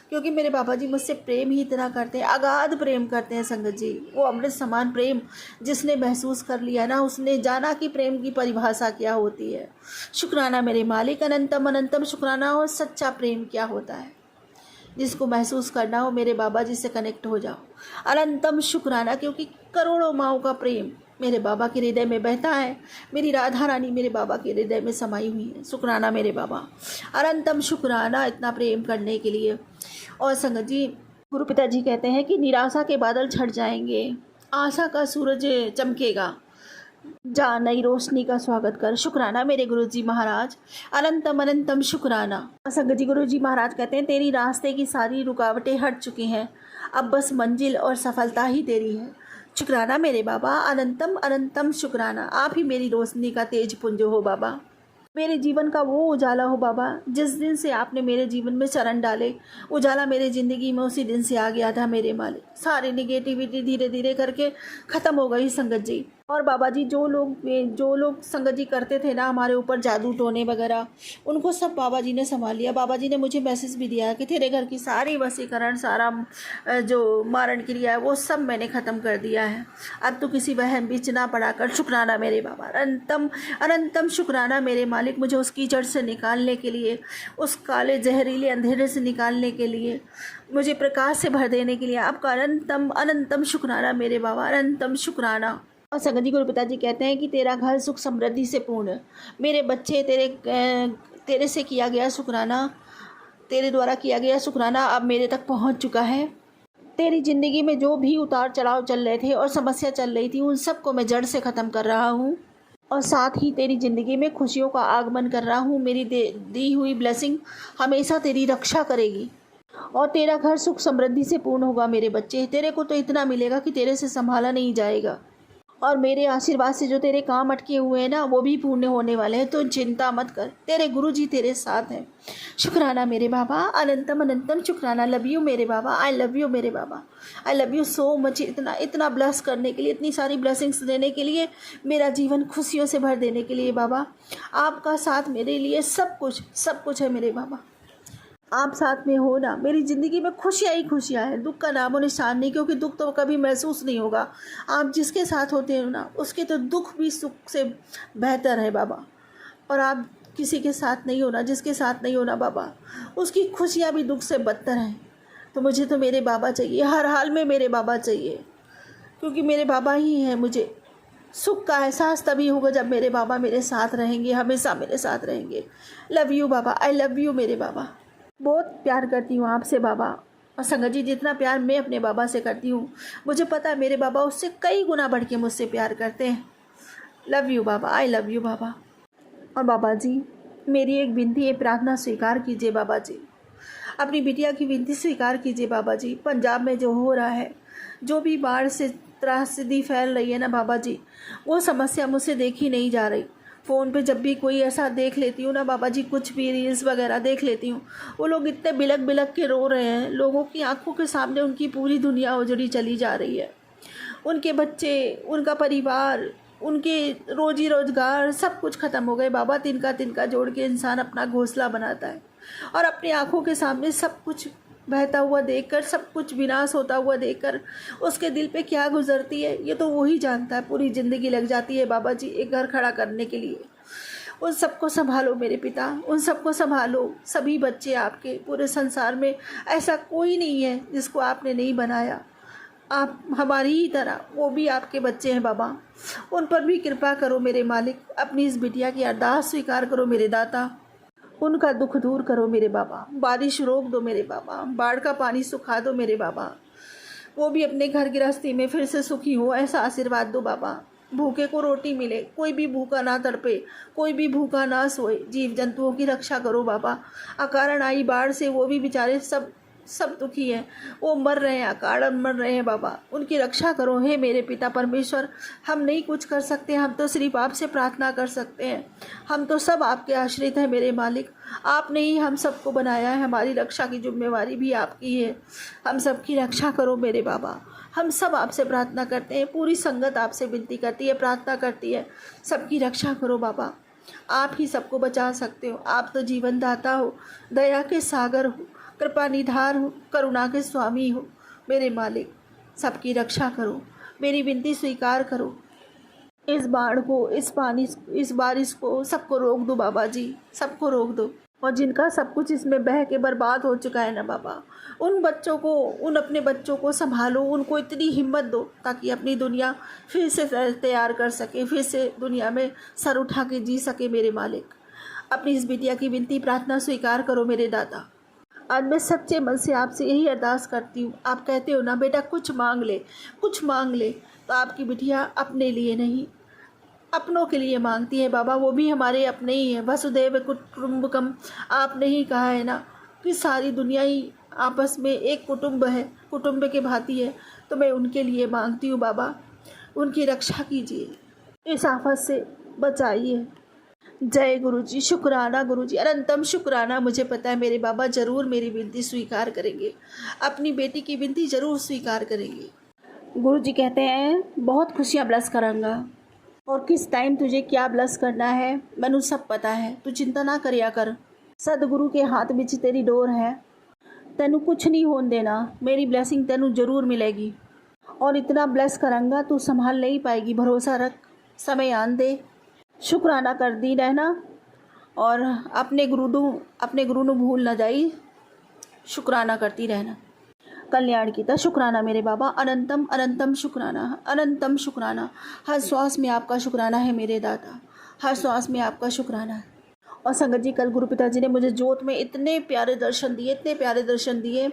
Speaker 3: क्योंकि मेरे बाबा जी मुझसे प्रेम ही इतना करते हैं, अगाध प्रेम करते हैं संगत जी। वो अमृत समान प्रेम जिसने महसूस कर लिया ना, उसने जाना कि प्रेम की परिभाषा क्या होती है। शुक्राना मेरे मालिक, अनंतम अनंतम शुक्राना। और सच्चा प्रेम क्या होता है जिसको महसूस करना हो मेरे बाबा जी से कनेक्ट हो जाओ। अनंतम शुक्राना, क्योंकि करोड़ों माओं का प्रेम मेरे बाबा के हृदय में बहता है। मेरी राधा रानी मेरे बाबा के हृदय में समाई हुई है। शुक्राना मेरे बाबा, अनंतम शुक्राना इतना प्रेम करने के लिए। और संगत जी, गुरु पिताजी कहते हैं कि निराशा के बादल छट जाएंगे, आशा का सूरज चमकेगा, जा नई रोशनी का स्वागत कर। शुक्राना मेरे गुरुजी महाराज, अनंतम अनंतम शुक्राना। संगत जी, गुरुजी महाराज कहते हैं तेरी रास्ते की सारी रुकावटें हट चुकी हैं, अब बस मंजिल और सफलता ही तेरी है। शुक्राना मेरे बाबा, अनंतम अनंतम शुक्राना। आप ही मेरी रोशनी का तेज पुंज हो बाबा, मेरे जीवन का वो उजाला हो बाबा। जिस दिन से आपने मेरे जीवन में चरण डाले, उजाला मेरे ज़िंदगी में उसी दिन से आ गया था मेरे मालिक। सारी निगेटिविटी धीरे धीरे करके ख़त्म हो गई संगत जी। और बाबा जी, जो लोग संगत जी करते थे ना हमारे ऊपर जादू टोने वगैरह, उनको सब बाबा जी ने संभाल लिया। बाबा जी ने मुझे मैसेज भी दिया कि तेरे घर की सारी वशीकरण, सारा जो मारण क्रिया है वो सब मैंने ख़त्म कर दिया है। अब तो किसी वहम बीच ना पड़ा कर। शुक्राना मेरे बाबा, अनंतम अनंतम शुक्राना मेरे मालिक, मुझे उस कीचड़ से निकालने के लिए, उस काले जहरीले अंधेरे से निकालने के लिए, मुझे प्रकाश से भर देने के लिए आपका अनंतम अनंतम शुक्राना मेरे बाबा, अनंतम शुक्राना। और संगत जी, गुरु पिताजी कहते हैं कि तेरा घर सुख समृद्धि से पूर्ण है। मेरे बच्चे तेरे से किया गया शुक्राना, तेरे द्वारा किया गया शुक्राना अब मेरे तक पहुंच चुका है। तेरी ज़िंदगी में जो भी उतार चढ़ाव चल रहे थे और समस्या चल रही थी, उन सब को मैं जड़ से ख़त्म कर रहा हूँ और साथ ही तेरी ज़िंदगी में खुशियों का आगमन कर रहा हूँ। मेरी दी हुई ब्लेसिंग हमेशा तेरी रक्षा करेगी और तेरा घर सुख समृद्धि से पूर्ण होगा। मेरे बच्चे, तेरे को तो इतना मिलेगा कि तेरे से संभाला नहीं जाएगा और मेरे आशीर्वाद से जो तेरे काम अटके हुए हैं ना, वो भी पूर्ण होने वाले हैं। तो चिंता मत कर, तेरे गुरुजी तेरे साथ हैं। शुक्राना मेरे बाबा, अनंतम अनंतम शुक्राना। लव यू मेरे बाबा, आई लव यू मेरे बाबा, I love you so much. इतना ब्लेस करने के लिए, इतनी सारी ब्लेसिंग्स देने के लिए, मेरा जीवन खुशियों से भर देने के लिए बाबा। आपका साथ मेरे लिए सब कुछ है मेरे बाबा। आप साथ में हो ना, मेरी ज़िंदगी में खुशियाँ ही खुशियाँ हैं, दुख का नामो निशान नहीं, क्योंकि दुख तो कभी महसूस नहीं होगा। आप जिसके साथ होते हो ना, उसके तो दुख भी सुख से बेहतर है बाबा। और आप किसी के साथ नहीं हो ना, जिसके साथ नहीं हो ना बाबा, उसकी खुशियाँ भी दुख से बदतर हैं। तो मुझे तो मेरे बाबा चाहिए, हर हाल में मेरे बाबा चाहिए, क्योंकि मेरे बाबा ही हैं। मुझे सुख का एहसास तभी होगा जब मेरे बाबा मेरे साथ रहेंगे, हमेशा मेरे साथ रहेंगे। लव यू बाबा, आई लव यू मेरे बाबा। बहुत प्यार करती हूँ आपसे बाबा। और संगत जी, जितना प्यार मैं अपने बाबा से करती हूँ, मुझे पता है मेरे बाबा उससे कई गुना बढ़ के मुझसे प्यार करते हैं। लव यू बाबा, आई लव यू बाबा। और बाबा जी, मेरी एक विनती है, प्रार्थना स्वीकार कीजिए बाबा जी। अपनी बिटिया की विनती स्वीकार कीजिए बाबा जी। पंजाब में जो हो रहा है, जो भी बाढ़ से त्रासदी फैल रही है ना बाबा जी, वो समस्या मुझसे देखी नहीं जा रही। फ़ोन पे जब भी कोई ऐसा देख लेती हूँ ना बाबा जी, कुछ भी रील्स वगैरह देख लेती हूँ, वो लोग इतने बिलक बिलक के रो रहे हैं। लोगों की आंखों के सामने उनकी पूरी दुनिया उजड़ी चली जा रही है। उनके बच्चे, उनका परिवार, उनके रोजी रोजगार सब कुछ ख़त्म हो गए बाबा। तिनका तिनका जोड़ के इंसान अपना घोंसला बनाता है और अपनी आंखों के सामने सब कुछ बहता हुआ देखकर, सब कुछ विनाश होता हुआ देखकर उसके दिल पे क्या गुजरती है, ये तो वही जानता है। पूरी ज़िंदगी लग जाती है बाबा जी एक घर खड़ा करने के लिए। उन सबको संभालो मेरे पिता, उन सबको संभालो। सभी बच्चे आपके, पूरे संसार में ऐसा कोई नहीं है जिसको आपने नहीं बनाया। आप हमारी ही तरह, वो भी आपके बच्चे हैं बाबा। उन पर भी कृपा करो मेरे मालिक। अपनी इस बिटिया की अरदास स्वीकार करो मेरे दाता। उनका दुख दूर करो मेरे बाबा। बारिश रोक दो मेरे बाबा, बाढ़ का पानी सुखा दो मेरे बाबा। वो भी अपने घर गृहस्थी में फिर से सुखी हो, ऐसा आशीर्वाद दो बाबा। भूखे को रोटी मिले, कोई भी भूखा ना तड़पे, कोई भी भूखा ना सोए। जीव जंतुओं की रक्षा करो बाबा। अकारण आई बाढ़ से वो भी बेचारे सब दुखी हैं, वो मर रहे हैं, अकारण मर रहे हैं बाबा। उनकी रक्षा करो हे मेरे पिता परमेश्वर। हम नहीं कुछ कर सकते, हम तो सिर्फ आपसे प्रार्थना कर सकते हैं। हम तो सब आपके आश्रित हैं मेरे मालिक। आपने ही हम सबको बनाया है, हमारी रक्षा की जिम्मेवारी भी आपकी है। हम सबकी रक्षा करो मेरे बाबा। हम सब आपसे प्रार्थना करते हैं, पूरी संगत आपसे विनती करती है, प्रार्थना करती है। सबकी रक्षा करो बाबा। आप ही सबको बचा सकते हो। आप तो जीवन दाता हो, दया के सागर हो, कृपा निधार हो, करुणा के स्वामी हो मेरे मालिक। सबकी रक्षा करो, मेरी विनती स्वीकार करो। इस बाढ़ को, इस पानी, इस बारिश को सबको रोक दो बाबा जी, सबको रोक दो। और जिनका सब कुछ इसमें बह के बर्बाद हो चुका है ना बाबा, उन बच्चों को, उन अपने बच्चों को संभालो, उनको इतनी हिम्मत दो ताकि अपनी दुनिया फिर से तैयार कर सके, फिर से दुनिया में सर उठा के जी सके मेरे मालिक। अपनी इस बिटिया की विनती प्रार्थना स्वीकार करो मेरे दादा। आज मैं सच्चे मन से आपसे यही अरदास करती हूँ। आप कहते हो ना बेटा कुछ मांग ले, कुछ मांग ले, तो आपकी बिटिया अपने लिए नहीं अपनों के लिए मांगती है बाबा। वो भी हमारे अपने ही है। वसुदेव कुटुम्बकम आपने ही कहा है ना कि सारी दुनिया ही आपस में एक कुटुंब है, कुटुंब के भांति है। तो मैं उनके लिए मांगती हूँ बाबा, उनकी रक्षा कीजिए, इस आफत से बचाइए। जय गुरुजी, शुक्राना गुरुजी, अनंतम शुक्राना। मुझे पता है मेरे बाबा ज़रूर मेरी विनती स्वीकार करेंगे, अपनी बेटी की विनती ज़रूर स्वीकार करेंगे। गुरुजी कहते हैं बहुत खुशियाँ ब्लस करांगा, और किस टाइम तुझे क्या ब्लस करना है मैनू सब पता है। तू चिंता ना करिया कर, सदगुरु के हाथ में तेरी डोर है, तेनू कुछ नहीं होने देना। मेरी ब्लेसिंग तेनू ज़रूर मिलेगी, और इतना ब्लेस करांगा तू संभाल नहीं पाएगी। भरोसा रख, समय आन दे, शुक्राना कर दी रहना, और अपने गुरु नू भूल ना जाई, शुक्राना करती रहना। कल्याण कीता शुक्राना मेरे बाबा, अनंतम अनंतम शुक्राना, अनंतम शुक्राना। हर श्वास में आपका शुक्राना है मेरे दादा, हर श्वास में आपका शुक्राना है। और संगत जी, कल गुरु पिताजी ने मुझे जोत में इतने प्यारे दर्शन दिए, इतने प्यारे दर्शन दिए।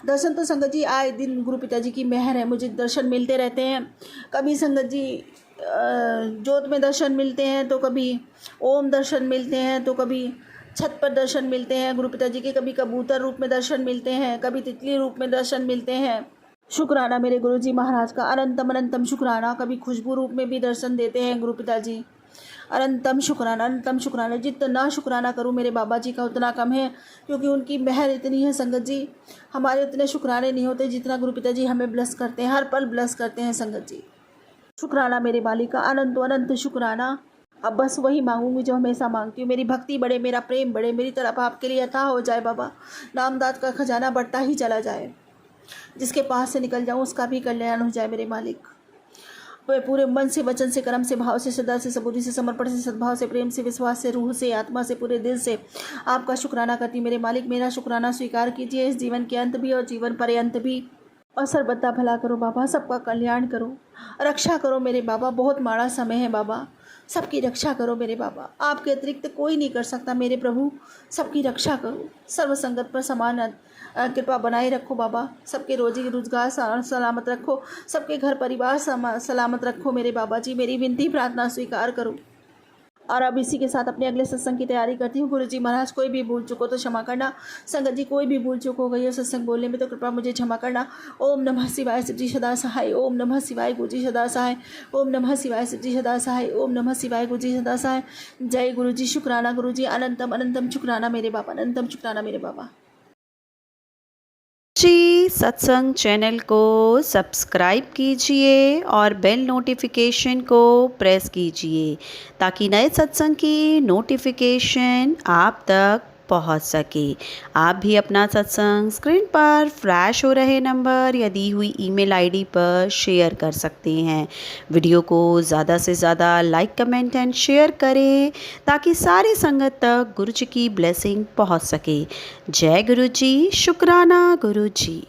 Speaker 3: दर्शन तो संगत जी आए दिन गुरु पिताजी की मेहर है, मुझे दर्शन मिलते रहते हैं। कभी संगत जी जोत में दर्शन मिलते हैं, तो कभी ओम दर्शन मिलते हैं, तो कभी छत पर दर्शन मिलते हैं गुरु पिताजी के, कभी कबूतर रूप में दर्शन मिलते हैं, कभी तितली रूप में दर्शन मिलते हैं। शुक्राना मेरे गुरुजी महाराज का, अनंतम अनंतम शुक्राना। कभी खुशबू रूप में भी दर्शन देते हैं गुरु पिताजी, अनंतम शुक्राना, अनंतम शुक्राना। जितना शुक्राना करूँ मेरे बाबा जी का उतना कम है, क्योंकि उनकी मेहर इतनी है संगत जी। हमारे उतने शुक्राने नहीं होते जितना गुरु पिताजी हमें ब्लेस करते हैं, हर पल ब्लेस करते हैं संगत जी। शुक्राना मेरे मालिक का, अनंत अनंत शुक्राना। अब बस वही मांगूंगी जो हमेशा मांगती हूँ। मेरी भक्ति बढ़े, मेरा प्रेम बढ़े, मेरी तरफ आपके लिए अथाह हो जाए बाबा। नामदात का खजाना बढ़ता ही चला जाए, जिसके पास से निकल जाऊँ उसका भी कल्याण हो जाए मेरे मालिक। वह पूरे मन से, वचन से, कर्म से, भाव से, श्रद्धा से, सबूरी से, समर्पण से, सद्भाव से, प्रेम से, विश्वास से, रूह से, आत्मा से, पूरे दिल से आपका शुक्राना करती मेरे मालिक। मेरा शुक्राना स्वीकार कीजिए, इस जीवन के अंत भी और जीवन पर्यंत भी। और सर्वदा भला करो बाबा, सबका कल्याण करो, रक्षा करो मेरे बाबा। बहुत माड़ा समय है बाबा, सबकी रक्षा करो मेरे बाबा। आपके अतिरिक्त कोई नहीं कर सकता मेरे प्रभु, सबकी रक्षा करो। सर्व संगत पर समान कृपा बनाए रखो बाबा। सबके रोजी रोजगार सलामत रखो, सबके घर परिवार सलामत रखो मेरे बाबा जी। मेरी विनती प्रार्थना स्वीकार करो। और अब इसी के साथ अपने अगले सत्संग की तैयारी करती हूँ। गुरु जी महाराज, कोई भी भूल चुको तो क्षमा करना। संगत जी, कोई भी भूल चुक हो गई है सत्संग बोलने में तो कृपा मुझे क्षमा करना। ओम नमः शिवाय, शिव जी सदा सहाय। ओम नमः शिवाय, गुरु जी सदा सहाय। ओम नमः शिवाय, शिव जी सदा सहाय। ओम नमः शिवाय, गुरु जी सदा सहाय। जय गुरु जी, शुक्राना गुरु जी, अनंतम अनंतम शुक्राना मेरे बाबा, अनंतम शुक्राना मेरे बाबा
Speaker 4: जी। सत्संग चैनल को सब्सक्राइब कीजिए और बेल नोटिफिकेशन को प्रेस कीजिए, ताकि नए सत्संग की नोटिफिकेशन आप तक पहुंच सके। आप भी अपना सत्संग स्क्रीन पर फ्लैश हो रहे नंबर या दी हुई ईमेल आईडी पर शेयर कर सकते हैं। वीडियो को ज़्यादा से ज़्यादा लाइक, कमेंट एंड शेयर करें, ताकि सारी संगत तक गुरु जी की ब्लेसिंग पहुंच सके। जय गुरु जी, शुक्राना गुरु जी।